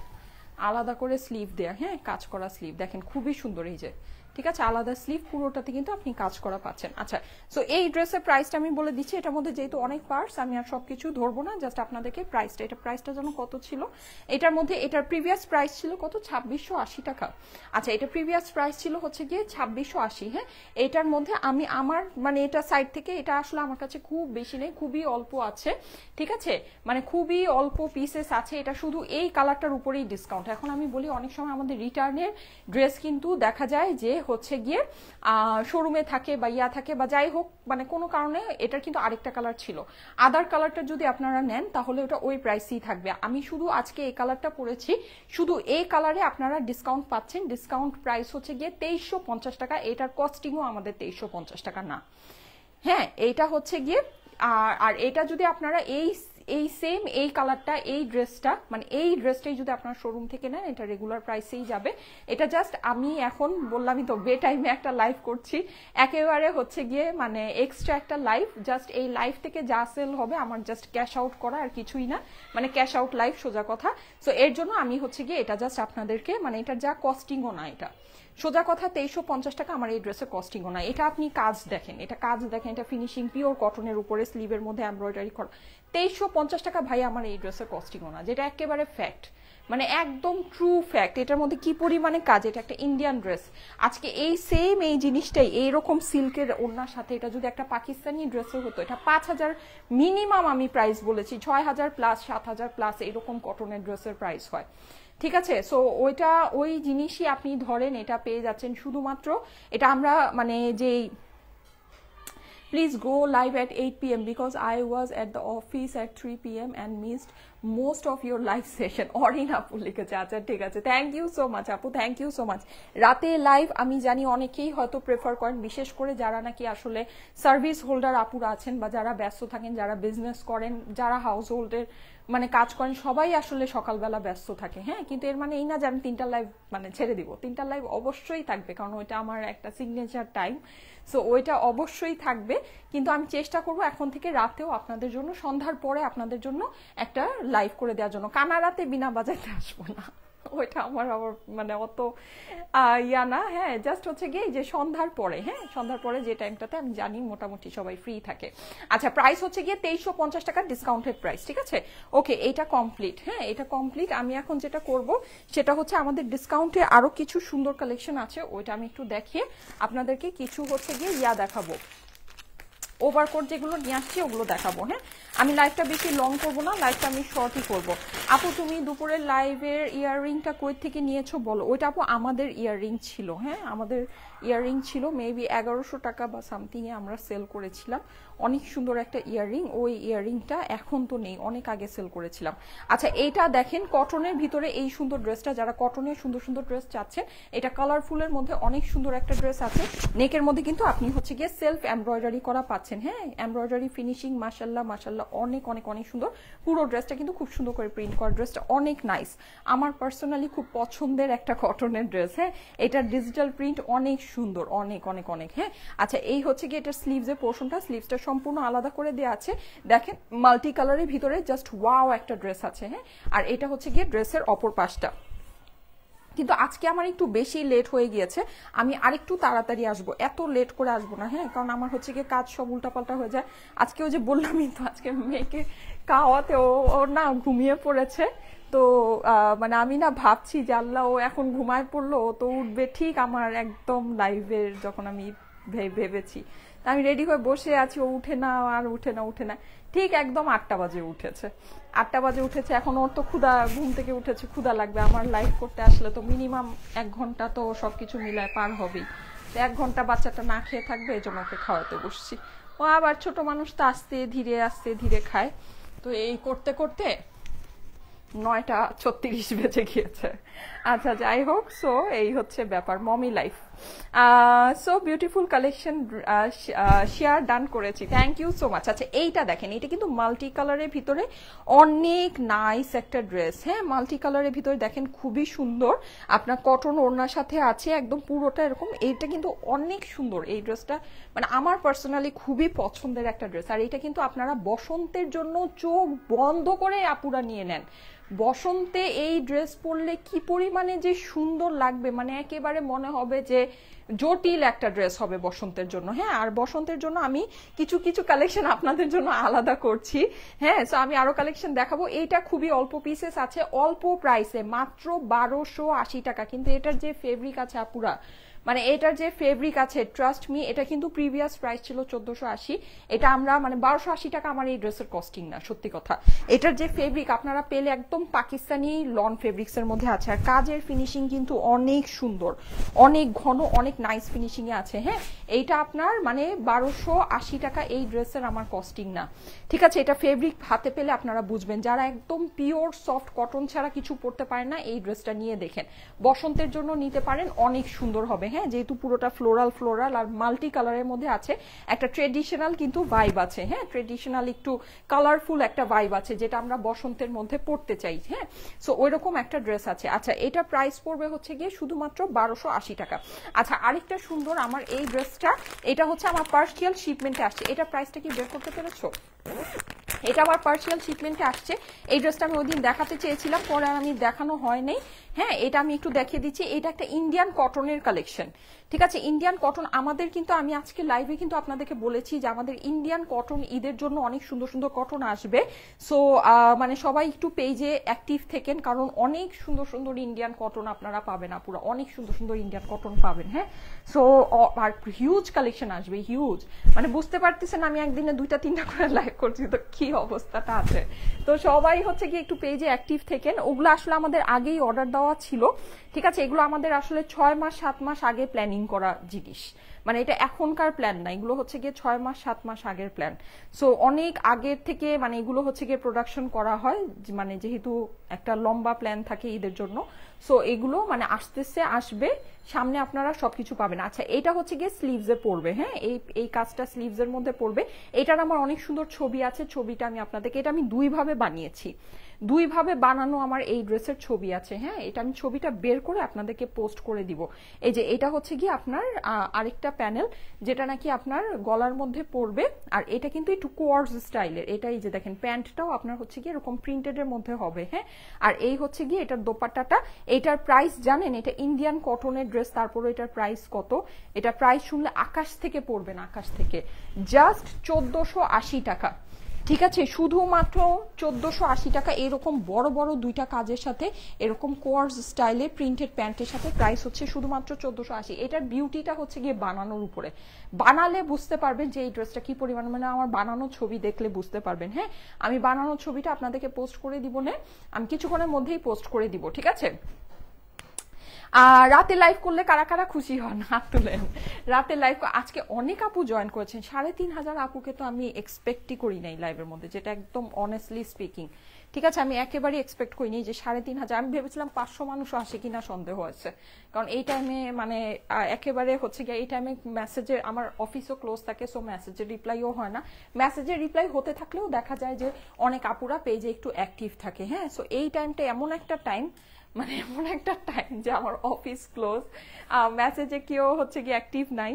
আলাদা করে স্লিভ দেয়া, হ্যাঁ কাজ করা স্লিভ দেখেন খুবই সুন্দর। এই যে ঠিক আছে, আলাদা স্লিভ, পুরোটাতে কিন্তু আপনি কাজ করা পাচ্ছেন। আচ্ছা, সো এই ড্রেসের প্রাইসটা আমি বলে দিচ্ছি। এটার মধ্যে যেহেতু অনেক পার্টস, আমি আর সবকিছু ধরবো না, জাস্ট আপনাদেরকে প্রাইসটা, এটা প্রাইসটা যেন কত ছিল এটার মধ্যে। এটার প্রিভিয়াস প্রাইস ছিল কত, 2680 টাকা। আচ্ছা, এটা প্রিভিয়াস প্রাইস ছিল হচ্ছে গিয়ে 2680। হ্যাঁ, এটার মধ্যে আমি আমার মানে এটা সাইড থেকে, এটা আসলে আমার কাছে খুব বেশি নেই, খুবই অল্প আছে, ঠিক আছে, মানে খুবই অল্প পিসেস আছে। এটা শুধু এই কালারটার উপরেই ডিসকাউন্ট। এখন আমি বলি অনেক সময় আমাদের রিটার্নের ড্রেস কিন্তু দেখা যায় যে হচ্ছে গিয়ে শোরুমে থাকে বা ইয়া থাকে বা যাই হোক, মানে কোনো কারণে এটার কিন্তু আরেকটা কালার ছিল, আদার কালারটা যদি আপনারা নেন তাহলে ওটা ওই প্রাইসেই থাকবে। আমি শুধু আজকে এই কালারটা পরেছি, শুধু এই কালারে আপনারা ডিসকাউন্ট পাচ্ছেন। ডিসকাউন্ট প্রাইস হচ্ছে গিয়ে 2350 টাকা। এটার কস্টিংও আমাদের 2350 টাকা না, হ্যাঁ এটা হচ্ছে গিয়ে। আর এটা যদি আপনারা এই সেম এই কালারটা, এই ড্রেসটা, মানে এই ড্রেসটাই যদি আপনার শোরুম থেকে নেন, এটা রেগুলার প্রাইসেই যাবে। এটা জাস্ট আমি এখন বললামই তো, বে টাইমে একটা লাইভ করছি, একেবারে হচ্ছে গিয়ে মানে এক্সট্রা একটা লাইভ। জাস্ট এই লাইভ থেকে যা সেল হবে আমার জাস্ট ক্যাশ আউট করা, আর কিছুই না, মানে ক্যাশ আউট লাইভ সোজা কথা। সো এর জন্য আমি হচ্ছে গিয়ে এটা জাস্ট আপনাদেরকে, মানে এটার যা কস্টিংও না, এটা সোজা কথা 2350 টাকা আমার এই ড্রেসের কস্টিংও না। এটা আপনি কাজ দেখেন, এটা কাজ দেখেন, এটা ফিনিশিং পিওর কটনের উপরে স্লিভের মধ্যে এমব্রয়ডারি করা। 2350 টাকা ভাই আমার এই ড্রেসের কস্টিংও না, যেটা একেবারে ফ্যাক্ট, মানে একদম ট্রু ফ্যাক্ট। এটার মধ্যে কি পরিমাণে কাজ, এটা একটা ইন্ডিয়ান ড্রেস। আজকে এই সেম এই জিনিসটাই এইরকম সিল্কের ওড়নার সাথে এটা যদি একটা পাকিস্তানি ড্রেসও হতো, এটা 5000 মিনিমাম আমি প্রাইস বলেছি, 6000 প্লাস 7000 প্লাস এরকম কটনের ড্রেসের প্রাইস হয়, ঠিক আছে। সো ওইটা ওই জিনিসই আপনি ধরেন, এটা পেয়ে যাচ্ছেন শুধুমাত্র। এটা আমরা মানে যেই please go live at 8 p.m. because I was at the office at 3 p.m. and missed most of your live session. Orin আপু লিখেছে, আচ্ছা ঠিক আছে, থ্যাংক ইউ সো মাচ আপু, থ্যাংক ইউ সো মাচ। রাতে লাইভ আমি জানি অনেকেই হয়তো প্রেফার করেন, বিশেষ করে যারা নাকি আসলে সার্ভিস হোল্ডার আপুরা আছেন, বা যারা ব্যস্ত থাকেন, যারা বিজনেস করেন, যারা হাউস হোল্ডের মানে কাজ করেন, সবাই আসলে সকালবেলা ব্যস্ত থাকে। হ্যাঁ, কিন্তু এর মানে এই না যে আমি 3টা লাইভ মানে ছেড়ে দিব, 3টা লাইভ অবশ্যই থাকবে, কারণ ওইটা আমার একটা সিগনেচার টাইম। সো ওইটা অবশ্যই থাকবে, কিন্তু আমি চেষ্টা করব এখন থেকে রাতেও আপনাদের জন্য, সন্ধ্যার পরে আপনাদের জন্য একটা লাইভ করে দেওয়ার জন্য। কানা রাতে বিনা বাজাইতে আসবো না, ওইটা আমার আবার মানে অত ইয়া না, হ্যাঁ জাস্ট হচ্ছে গিয়ে যে সন্ধ্যার পরে, হ্যাঁ সন্ধ্যার পরে যে টাইমটাতে আমি জানি মোটামুটি সবাই ফ্রি থাকে। আচ্ছা প্রাইস হচ্ছে গিয়ে 2350 টাকা ডিসকাউন্টেড প্রাইস, ঠিক আছে। ওকে এটা কমপ্লিট, হ্যাঁ এটা কমপ্লিট। আমি এখন যেটা করব সেটা হচ্ছে আমাদের ডিসকাউন্টে আরো কিছু সুন্দর কালেকশন আছে, ওইটা আমি একটু দেখিয়ে আপনাদেরকে কিছু হচ্ছে গিয়ে ইয়া দেখাবো, ওভারকোট যেগুলো নিয়ে আসছি ওগুলো দেখাবো। হ্যাঁ আমি লাইভটা বেশি লং করবো না, লাইভটা আমি শর্টই করবো। আপু তুমি দুপুরের লাইভের ইয়াররিংটা কই থেকে নিয়েছো বলো। ওইটা আপু আমাদের ইয়াররিং ছিল, হ্যাঁ আমাদের ইয়াররিং ছিল, মেবি 1100 টাকা বা সামথিং এ আমরা সেল করেছিলাম। অনেক সুন্দর একটা ইয়াররিং, ওই ইয়াররিংটা এখন তো নেই, অনেক আগে সেল করেছিলাম। আচ্ছা এইটা দেখেন কটনের ভিতরে এই সুন্দর ড্রেসটা, যারা কটনের সুন্দর সুন্দর ড্রেস চাচ্ছেন, এটা কালারফুলের মধ্যে অনেক সুন্দর একটা ড্রেস আছে। নেকের মধ্যে কিন্তু আপনি হচ্ছে গিয়ে সেলফ এমব্রয়ডারি করা পাচ্ছেন, হ্যাঁ এমব্রয়ডারি ফিনিশিং মাশাল্লাহ মাশাল্লাহ অনেক অনেক অনেক সুন্দর। পুরো ড্রেসটা কিন্তু খুব সুন্দর করে প্রিন্ট করা, ড্রেসটা অনেক নাইস, আমার পার্সোনালি খুব পছন্দের একটা কটনের ড্রেস। হ্যাঁ এটার ডিজিটাল প্রিন্ট অনেক সুন্দর, অনেক অনেক অনেক। হ্যাঁ আচ্ছা এই হচ্ছে গিয়ে এটার স্লিভসের পোর্শনটা, স্লিভসটা সম্পূর্ণ আলাদা করে দেওয়া আছে, দেখেন মাল্টি কালারের ভিতরে জাস্ট ওয়াও একটা ড্রেস আছে। হ্যাঁ আর এটা হচ্ছে গিয়ে ড্রেসের অপর পাশটা। কিন্তু আজকে আমার একটু বেশি লেট হয়ে গিয়েছে, আমি আরেকটু তাড়াতাড়ি আসবো, এত লেট করে আসবো না, হ্যাঁ কারণ আমার হচ্ছে গিয়ে কাজ সব উল্টাপাল্টা হয়ে যায়। আজকে ওই যে বললামই তো, আজকে মেয়েকে খাওয়াতে ও না ঘুমিয়ে পড়েছে, তো মানে আমি না ভাবছি যে আল্লাহ ও এখন ঘুমায় পড়লো, ও তো উঠবে ঠিক আমার একদম লাইভের যখন আমি ভেবেছি, আমি রেডি হয়ে বসে আছি, ও উঠে না আর উঠে না উঠে না, ঠিক একদম 8টা বাজে উঠেছে, 8টা বাজে উঠেছে। এখন ওর তো ক্ষুধা, ঘুম থেকে উঠেছে, ক্ষুধা লাগবে, আমার লাইভ করতে আসলে তো মিনিমাম 1 ঘন্টা তো সবকিছু মিলায় পার হবেই, তো 1 ঘন্টা বাচ্চাটা না খেয়ে থাকবে, এই জন্য ওকে খাওয়াতে বসছি। ও আবার ছোট মানুষ তো আস্তে ধীরে খায়, তো এই করতে করতে 9টা 36 বেজে গিয়েছে। আচ্ছা যাই হোক, সো এই হচ্ছে ব্যাপার, mommy life. So beautiful collection share done করেছি, থ্যাংক ইউ সো মাচ। আচ্ছা এইটা দেখেন, এটা কিন্তু মাল্টি কালারের ভিতরে অনেক নাইস একটা ড্রেস। হ্যাঁ মাল্টি কালারের ভিতরে দেখেন খুবই সুন্দর, আপনার কটন ওড়নার সাথে আছে একদম পুরোটা এরকম, এইটা কিন্তু অনেক সুন্দর এই ড্রেসটা, মানে আমার পার্সোনালি খুবই পছন্দের একটা ড্রেস। আর এটা কিন্তু আপনারা বসন্তের জন্য চোখ বন্ধ করে আপুরা নিয়ে নেন, বসন্তে এই ড্রেস পরলে কি পরিমাণে যে সুন্দর লাগবে, মানে একেবারে মনে হবে যে জটিল একটা ড্রেস হবে বসন্তের জন্য। হ্যাঁ আর বসন্তের জন্য আমি কিছু কিছু কালেকশন আপনাদের জন্য আলাদা করছি, হ্যাঁ সো আমি আরো কালেকশন দেখাবো। এইটা খুবই অল্প পিসেস আছে, অল্প প্রাইসে, মাত্র 1280 টাকা। কিন্তু এটার যে ফেব্রিক আছে আপুরা, মানে এটার যে ফেব্রিক আছে ট্রাস্ট মি, এটা কিন্তু প্রিভিয়াস প্রাইস ছিল 1480, এটা আমরা মানে 1280 টাকা আমার এই ড্রেসের কস্টিং না, সত্যি কথা। এটার যে ফেব্রিক আপনারা পেলে একদম পাকিস্তানি লন ফেব্রিক্স এর মধ্যে আছে, আর কাজের ফিনিশিং কিন্তু অনেক সুন্দর, অনেক ঘন, অনেক নাইস ফিনিশিং এ আছে। হ্যাঁ এইটা আপনার মানে 1280 টাকা এই ড্রেসের আমার কস্টিং না, ঠিক আছে। এটা ফেব্রিক হাতে পেলে আপনারা বুঝবেন, যারা একদম পিওর সফট কটন ছাড়া কিছু পরতে পারেন না, এই ড্রেসটা নিয়ে দেখেন, বসন্তের জন্য নিতে পারেন, অনেক সুন্দর হবে। হ্যাঁ যেহেতু পুরোটা ফ্লোরাল আর মাল্টি কালারের মধ্যে আছে, একটা ট্রেডিশনাল কিন্তু ভাইব আছে, হ্যাঁ ট্রেডিশনাল একটু কালারফুল একটা ভাইব আছে, যেটা আমরা বসন্তের মধ্যে পড়তে চাই। হ্যাঁ সো ওইরকম একটা ড্রেস আছে। আচ্ছা এটা প্রাইস পড়বে হচ্ছে গিয়ে শুধুমাত্র 1280 টাকা। আচ্ছা আরেকটা সুন্দর আমার এই ড্রেসটা, এটা হচ্ছে আমার পার্সিয়াল শিপমেন্টে আসছে, এটা প্রাইসটা কি বের করতে পেরেছো? এটা আমার পার্সিয়াল শিপমেন্টে আসছে, এই ড্রেসটা আমি ওই দিন দেখাতে চেয়েছিলাম, পরে আর আমি দেখানো হয় নাই। হ্যাঁ এটা আমি একটু দেখিয়ে দিচ্ছি, এটা একটা ইন্ডিয়ান কটনের কালেকশন, ঠিক আছে। ইন্ডিয়ান কটন আমাদের কিন্তু, আমি আজকে লাইভে কিন্তু আপনাদেরকে বলেছি যে আমাদের ইন্ডিয়ান কটন ঈদের জন্য অনেক সুন্দর সুন্দর কটন আসবে। সো মানে সবাই একটু পেজে অ্যাক্টিভ থেকেন, কারণ অনেক সুন্দর সুন্দর ইন্ডিয়ান কটন আপনারা পাবেন, পুরো অনেক সুন্দর সুন্দর ইন্ডিয়ান কটন পাবেন। হ্যাঁ সো আর হিউজ কালেকশন আসবে, হিউজ, মানে বুঝতে পারতেছেন আমি একদিনে 2টা 3টা করে লাইভ করছি, তো কি অবস্থাটা আছে। তো সবাই হচ্ছে কি একটু পেজে অ্যাক্টিভ থেকেন, ওগুলো আসলে আমাদের আগেই অর্ডার দেওয়া ছিল, ঠিক আছে। এগুলো আমাদের আসলে 6 মাস 7 মাস আগে প্ল্যানিং করা জিনিস, মানে এটা এখনকার প্ল্যান না, এগুলো হচ্ছে গিয়ে 6 মাস 7 মাস আগের প্ল্যান। সো অনেক আগের থেকে মানে এগুলো হচ্ছে গিয়ে প্রোডাকশন করা হয়, মানে যেহেতু একটা লম্বা প্ল্যান থাকে ঈদের জন্য, সো এগুলো মানে আসতেছে, আসবে সামনে, আপনারা সবকিছু পাবেন। আচ্ছা এটা হচ্ছে গিয়ে স্লিভসে পড়বে, হ্যাঁ এই কাজটা স্লিভসের মধ্যে পড়বে। এটার আমার অনেক সুন্দর ছবি আছে, ছবিটা আমি আপনাদেরকে, এটা আমি 2 ভাবে বানিয়েছি, দুইভাবে বানানো আমার এই ড্রেসের ছবি আছে। হ্যাঁ, এটা আমি ছবিটা বের করে আপনাদেরকে পোস্ট করে দিব। এই যে এটা হচ্ছে গিয়ে আপনার আরেকটা প্যানেল, যেটা নাকি আপনার গলার মধ্যে পড়বে, আর এটা কিন্তু একটু কোয়ার্স স্টাইলের। এটা এই যে দেখেন প্যান্টটাও আপনার হচ্ছে গিয়ে এরকম প্রিন্টেড এর মধ্যে হবে। হ্যাঁ, আর এই হচ্ছে গিয়ে এটার দোপাট্টাটা। এটার প্রাইস জানেন, এটা ইন্ডিয়ান কটনের ড্রেস, তারপরে এটার প্রাইস কত? এটা প্রাইস শুনলে আকাশ থেকে পড়বেন, আকাশ থেকে। জাস্ট 1480 টাকা। ঠিক আছে, শুধুমাত্র 1480 টাকা। এরকম বড় বড় দুইটা কাজের সাথে এরকম কোয়ার্স স্টাইলে প্রিন্টেড প্যান্টের সাথে প্রাইস হচ্ছে শুধুমাত্র 1480। এটার বিউটিটা হচ্ছে গিয়ে বানানোর উপরে। বানালে বুঝতে পারবেন যে এই ড্রেসটা কি পরিমাণ, মানে আমার বানানো ছবি দেখলে বুঝতে পারবেন। হ্যাঁ, আমি বানানো ছবিটা আপনাদেরকে পোস্ট করে দিব না, আমি কিছুক্ষণের মধ্যেই পোস্ট করে দিব। ঠিক আছে, রাতে লাইভ করলে কারা কারা খুশি হন হাত তুলেন। রাতে লাইভ আজকে অনেক আপু জয়েন করেছেন, 3500 আপুকে তো আমি এক্সপেক্টই করি নাই লাইভের মধ্যে, যেটা একদম অনেস্টলি স্পিকিং। ঠিক আছে, আমি একেবারেই এক্সপেক্ট করিনি যে 3500। আমি ভেবেছিলাম 500 মানুষও আসে কিনা সন্দেহ আছে, কারণ এই টাইমে মানে একেবারে হচ্ছে গিয়ে এই টাইমে মেসেজের, আমার অফিসও ক্লোজ থাকে, সো মেসেজের রিপ্লাইও হয় না। মেসেজের রিপ্লাই হতে থাকলেও দেখা যায় যে অনেক আপুরা পেজে একটু অ্যাক্টিভ থাকে। হ্যাঁ, সো এই টাইমটা এমন একটা টাইম, মানে এমন একটা টাইম যে আমার অফিস ক্লোজ, মেসেজে কেউ হচ্ছে গিয়ে অ্যাক্টিভ নাই।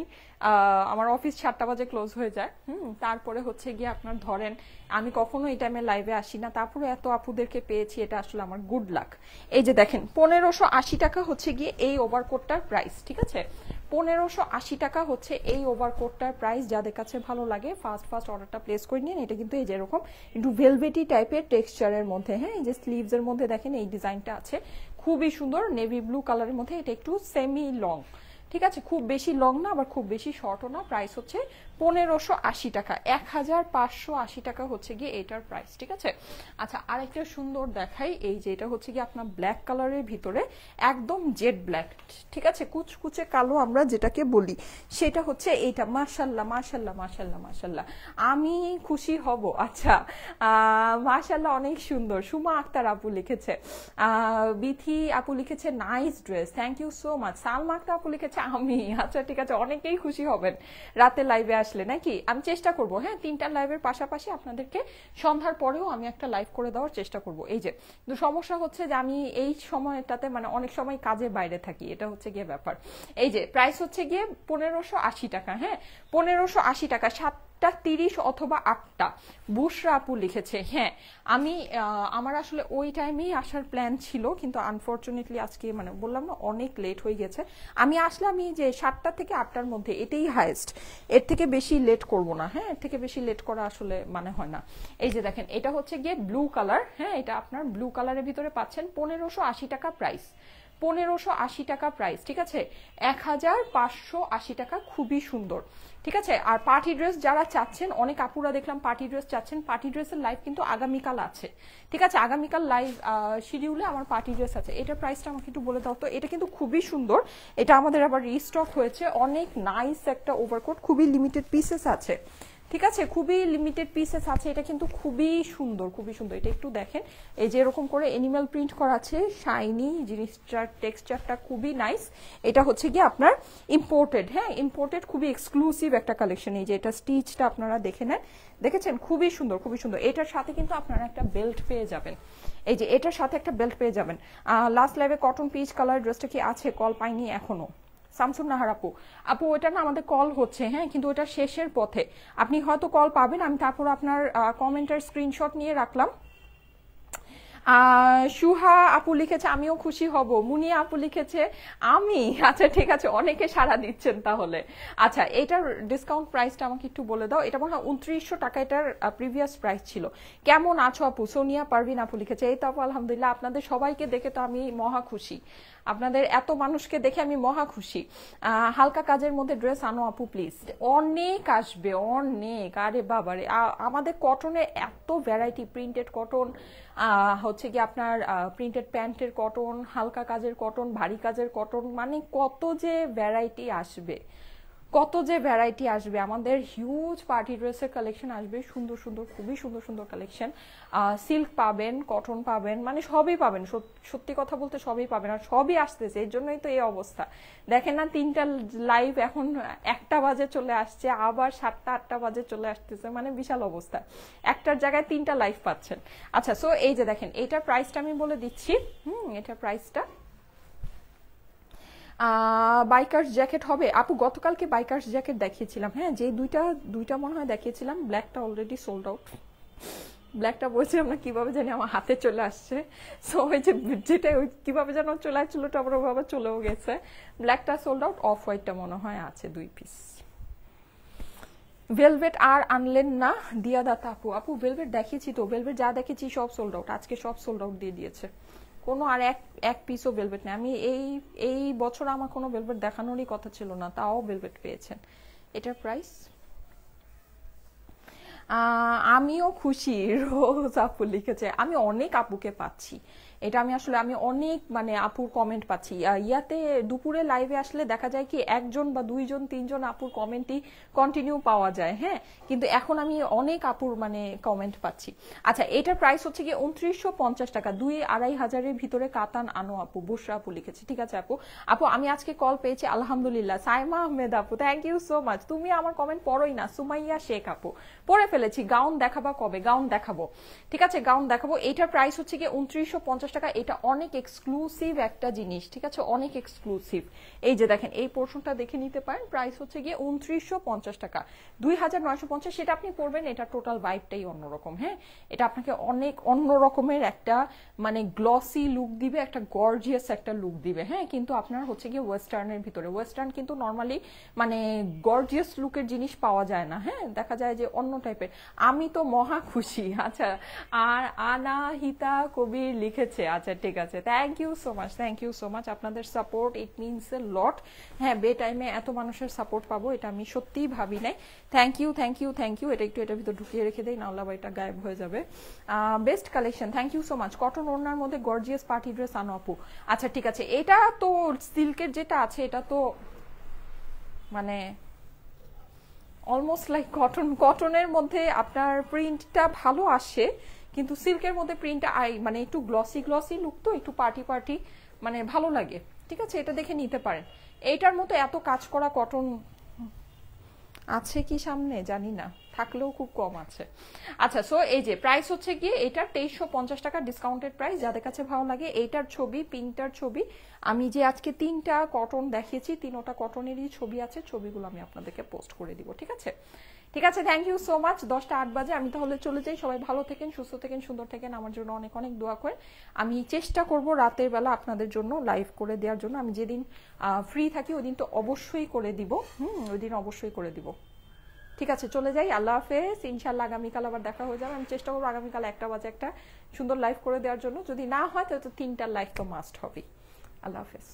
আমার অফিস 7টা বাজে ক্লোজ হয়ে যায়। তারপরে হচ্ছে গিয়ে আপনার ধরেন আমি কখনো এই টাইমে লাইভে আসি না, তারপরে এত আপুদেরকে পেয়েছি, এটা আসলে আমার গুড লাক। এই যে দেখেন 1580 টাকা হচ্ছে গিয়ে এই ওভারকোটটার প্রাইস। ঠিক আছে, 1580 টাকা হচ্ছে এই ওভারকোটটার প্রাইস। যাদের কাছে ভালো লাগে ফার্স্ট অর্ডারটা প্লেস করে নিন। এটা কিন্তু এই যে এরকম একটু ভেলভেটি টাইপের টেক্সচারের মধ্যে। হ্যাঁ, এই যে স্লিভস এর মধ্যে দেখেন এই ডিজাইনটা আছে, খুবই সুন্দর নেভি ব্লু কালারের মধ্যে। এটা একটু সেমি লং, ঠিক আছে, খুব বেশি লং না আবার খুব বেশি শর্টও না। প্রাইস হচ্ছে 1580 টাকা, 1580 টাকা হচ্ছে গিয়ে এটার প্রাইস। ঠিক আছে, আচ্ছা আরেকটা সুন্দর দেখাই। এই যে এটা হচ্ছে গিয়ে আপনার ব্ল্যাক কালারের ভিতরে একদম জেড ব্ল্যাক, ঠিক আছে, কুচকুচে কালো আমরা যেটাকে বলি, সেটা হচ্ছে এইটা। মাশাল্লাহ মাশাল্লাহ মাশাল্লাহ মাশাল্লাহ, আমি খুশি হব। আচ্ছা মাশাল্লাহ, অনেক সুন্দর। সুমা আক্তার আপু লিখেছে, বিথি আপু লিখেছে nice dress, thank you so much. Salma Akter আপু লিখেছে আমি। আচ্ছা ঠিক আছে, অনেকেই খুশি হবেন রাতে লাইভে আসলে নাকি। আমি চেষ্টা করব, হ্যাঁ, 3টা লাইভের পাশাপাশি আপনাদেরকে সন্ধ্যার পরেও আমি একটা লাইভ করে দেওয়ার চেষ্টা করব। এই যে সমস্যা হচ্ছে যে আমি এই সময়টাতে মানে অনেক সময় কাজে বাইরে থাকি, এটা হচ্ছে গিয়ে ব্যাপার। এই যে প্রাইস হচ্ছে গিয়ে 1580 টাকা। হ্যাঁ, 1580 টাকা, 7টা 30 অথবা 8টা। বুশরা আপু লিখেছে, হ্যাঁ আমি আমার আসলে ওই টাইমেই আসার প্ল্যান ছিল, কিন্তু আনফরচুনেটলি আজকে মানে বললাম না অনেক লেট হয়ে গেছে। আমি আসলাম এই যে 7টা থেকে 8টার মধ্যে, এটাই হাইয়েস্ট, এর থেকে বেশি লেট করব না। হ্যাঁ, এর থেকে বেশি লেট করা আসলে মানে হয় না। এই যে দেখেন এটা হচ্ছে গিয়ে ব্লু কালার। হ্যাঁ, এটা আপনার ব্লু কালারের ভিতরে পাচ্ছেন 1580 টাকা প্রাইস, 1580 টাকা প্রাইস। ঠিক আছে, 1580 টাকা, খুবই সুন্দর। ঠিক আছে, আর পার্টি ড্রেস যারা চাচ্ছেন, অনেক আপুরা দেখলাম পার্টি ড্রেস চাচ্ছেন, পার্টি ড্রেসের লাইভ কিন্তু আগামীকাল আছে। ঠিক আছে, আগামীকাল লাইভ শিডিউলে আমার পার্টি ড্রেস আছে। এটার প্রাইসটা আমাকে একটু বলে দাও তো। এটা কিন্তু খুবই সুন্দর, এটা আমাদের আবার রিস্টক হয়েছে, অনেক নাইস একটা ওভারকোট, খুবই লিমিটেড পিসেস আছে। ঠিক আছে, খুবই লিমিটেড পিসেস আছে। এটা কিন্তু খুবই সুন্দর, খুবই সুন্দর। এটা একটু দেখেন, এই যে এরকম করে এনিম্যাল প্রিন্ট করা আছে, শাইনি জিনিসটার টেক্সচারটা খুবই নাইস। এটা হচ্ছে গিয়ে আপনার ইম্পোর্টেড, হ্যাঁ ইম্পোর্টেড, খুবই এক্সক্লুসিভ একটা কালেকশন। এই যে এটা স্টিচটা আপনারা দেখে নেন, দেখেছেন, খুবই সুন্দর, খুবই সুন্দর। এটার সাথে কিন্তু আপনারা একটা বেল্ট পেয়ে যাবেন, এই যে এটার সাথে একটা বেল্ট পেয়ে যাবেন। লাস্ট লাইভে কটন পিচ কালার ড্রেসটা কি আছে? কল পাইনি এখনো। শামসুন নাহার আপু, আপু ওটা না আমাদের কল হচ্ছে, হ্যাঁ, কিন্তু ওটা শেষের পথে, আপনি হয়তো কল পাবেন। আমি তারপর আপনার কমেন্টের স্ক্রিনশট নিয়ে রাখলাম। সুহা আপু লিখেছে আমিও খুশি হব। মুনিয়া আপু লিখেছে আমি। আচ্ছা ঠিক আছে, অনেকে সাড়া দিচ্ছেন তাহলে। আচ্ছা, এটার ডিসকাউন্ট প্রাইসটা আমাকে একটু বলে দাও। এটা মনে হয় 2900 টাকা এটার প্রিভিয়াস প্রাইস ছিল। কেমন আছো আপু? সোনিয়া পারভিন আপু লিখেছে এই তো আপু আলহামদুলিল্লাহ, আপনাদের সবাইকে দেখে তো আমি মহা খুশি, আপনাদের এত মানুষকে দেখে আমি মহা খুশি। হালকা কাজের মধ্যে ড্রেস আনো আপু প্লিজ। অনেক আসবে, অনেক, আরে বাবারে, আমাদের কটনের এত ভ্যারাইটি, প্রিন্টেড কটন হচ্ছে কি আপনার প্রিন্টেড প্যান্টের কটন, হালকা কাজের কটন, ভারী কাজের কটন, মানে কত যে ভ্যারাইটি আসবে কত যে ভ্যারাইটি আসবে, আমাদের হিউজ পার্টি ড্রেসের কালেকশন আসবে, সুন্দর সুন্দর, খুবই সুন্দর সুন্দর কালেকশন। সিল্ক পাবেন, কটন পাবেন, মানে সবই পাবেন, সত্যি কথা বলতে সবই পাবেন, আর সবই আসতেছে, এর জন্যই তো এই অবস্থা। দেখেন না, 3টা লাইভ এখন 1টা বাজে চলে আসছে, আবার 7টা 8টা বাজে চলে আসতেছে, মানে বিশাল অবস্থা, একটার জায়গায় 3টা লাইভ পাচ্ছেন। আচ্ছা, সো এই যে দেখেন, এইটার প্রাইসটা আমি বলে দিচ্ছি। এটার প্রাইসটা বাইকার্স জ্যাকেট হবে আপু, গতকালকে বাইকার্স জ্যাকেট দেখিয়েছিলাম, হ্যাঁ, যে দুইটা মনে হয় দেখিয়েছিলাম, ব্ল্যাকটা অলরেডি সোল্ড আউট। ব্ল্যাকটা বলছিলাম না কিভাবে জানি আমার হাতে চলে আসছে, সো ওই যে যেটা ওই কিভাবে যেন চলে আসছিল, ওটা আবার ওভাবে চলেও গেছে। ব্ল্যাকটা সোল্ড আউট, অফ হোয়াইটটা মনে হয় আছে 2 পিস। ভেলভেট আর আনলেন না দিয়া দাতা আপু? আপু ভেলভেট দেখিয়েছি তো, ভেলভেট যা দেখেছি সব সোল্ড আউট, আজকে সব সোল্ড আউট দিয়ে দিয়েছে, কোনো আর এক পিসও ভেলভেট নেই। আমি এই বছর আমার কোনো ভেলভেট দেখানোরই কথা ছিল না, তাও ভেলভেট পেয়েছেন। এটার প্রাইস আমিও খুশি, রোজ আপু লিখেছে, আমি অনেক আপুকে পাচ্ছি, এটা আমি আসলে আমি অনেক মানে আপুর কমেন্ট পাচ্ছি। ইয়াতে দুপুরে লাইভে আসলে দেখা যায় কি 1জন বা 2জন 3জন আপুর কমেন্টই কন্টিনিউ পাওয়া যায়, হ্যাঁ, কিন্তু এখন আমি অনেক আপুর মানে কমেন্ট পাচ্ছি। আচ্ছা, এটার প্রাইস হচ্ছে কি 2950 টাকা, 2-2.5 হাজারের ভিতরে কাতান আনো আপু, বুশরা আপু লিখেছে। ঠিক আছে আপু, আমি আজকে কল পেয়েছি আলহামদুলিল্লাহ। সাইমা আহমেদ আপু, থ্যাংক ইউ সো মাচ, তুমি আমার কমেন্ট পড়োই না। সুমাইয়া শেখ আপু, পড়ে ফেলেছি। গাউন দেখাবা কবে? গাউন দেখাবো, ঠিক আছে, গাউন দেখাবো। এইটার প্রাইস হচ্ছে কি 2950 টাকা। এটা অনেক এক্সক্লুসিভ একটা জিনিস, ঠিক আছে, অনেক এক্সক্লুসিভ। এই যে দেখেন, এই পোর্শনটা দেখে নিতে পারেন। প্রাইস হচ্ছে গিয়ে 2950 টাকা, 2950। সেটা আপনি পরবেন, এটা টোটাল ভাইবটাই অন্যরকম, হ্যাঁ, এটা আপনাকে অনেক অন্য রকমের একটা মানে গ্লসি লুক দিবে, একটা গর্জিয়াস একটা লুক দিবে, হ্যাঁ, কিন্তু আপনার হচ্ছে গিয়ে ওয়েস্টার্নের ভিতরে। ওয়েস্টার্ন কিন্তু নর্মালি মানে গর্জিয়াস লুকের জিনিস পাওয়া যায় না, হ্যাঁ, দেখা যায় যে অন্য টাইপের। আমি তো মহা খুশি। আচ্ছা, আর আনাহিতা কবির লিখেছে, আচ্ছা ঠিক আছে, thank you so much, thank you so much, আপনাদের support it means a lot. হ্যাঁ, বে টাইমে এত মানুষের সাপোর্ট পাবো এটা আমি সত্যিই ভাবি নাই। Thank you, thank you, thank you. এটা একটু এটার ভিতর ঢুকিয়ে রেখে দেই, নাহলে আবার এটা গায়েব হয়ে যাবে। Best collection, thank you so much. Cotton ওড়নার মধ্যে গর্জিয়াস পার্টি ড্রেস আনো আপু। আচ্ছা ঠিক আছে, এটা তো সিল্কের যেটা আছে এটা তো মানে অলমোস্ট লাইক কটনের মধ্যে আপনার প্রিন্টটা ভালো আসে, কিন্তু সিল্কের মধ্যে প্রিন্টটা মানে একটু গ্লসি লুক, তো একটু পার্টি মানে ভালো লাগে। ঠিক আছে, এটা দেখে নিতে পারেন। এইটার মতো এত কাজ করা কটন আছে কি সামনে জানি না, থাকলেও খুব কম আছে। আচ্ছা, সো এই যে প্রাইস হচ্ছে গিয়ে এটা 2350 টাকা ডিসকাউন্টেড প্রাইস। যাদের কাছে ভালো লাগে, এইটার ছবি, পিঙ্কটার ছবি, আমি যে আজকে 3টা কটন দেখিয়েছি 3টা কটনেরই ছবি আছে, ছবিগুলো আমি আপনাদেরকে পোস্ট করে দিব। ঠিক আছে, ঠিক আছে, থ্যাংক ইউ সো মাচ। 10টা 8 বাজে, আমি তাহলে চলে যাই। সবাই ভালো থাকেন, সুস্থ থাকেন, সুন্দর থাকেন, আমার জন্য অনেক অনেক দোয়া করেন। আমি চেষ্টা করব রাতের বেলা আপনাদের জন্য লাইভ করে দেওয়ার জন্য। আমি যেদিন ফ্রি থাকি ওই দিন তো অবশ্যই করে দিব, ওই দিন অবশ্যই করে দিব। ঠিক আছে, চলে যাই, আল্লাহ হাফেজ। ইনশাল্লাহ আগামীকাল আবার দেখা হয়ে যাবে। আমি চেষ্টা করবো আগামীকাল 1টা বাজে একটা সুন্দর লাইভ করে দেওয়ার জন্য। যদি না হয় তাহলে তো 3টার লাইভ তো মাস্ট হবে। আল্লাহ হাফেজ।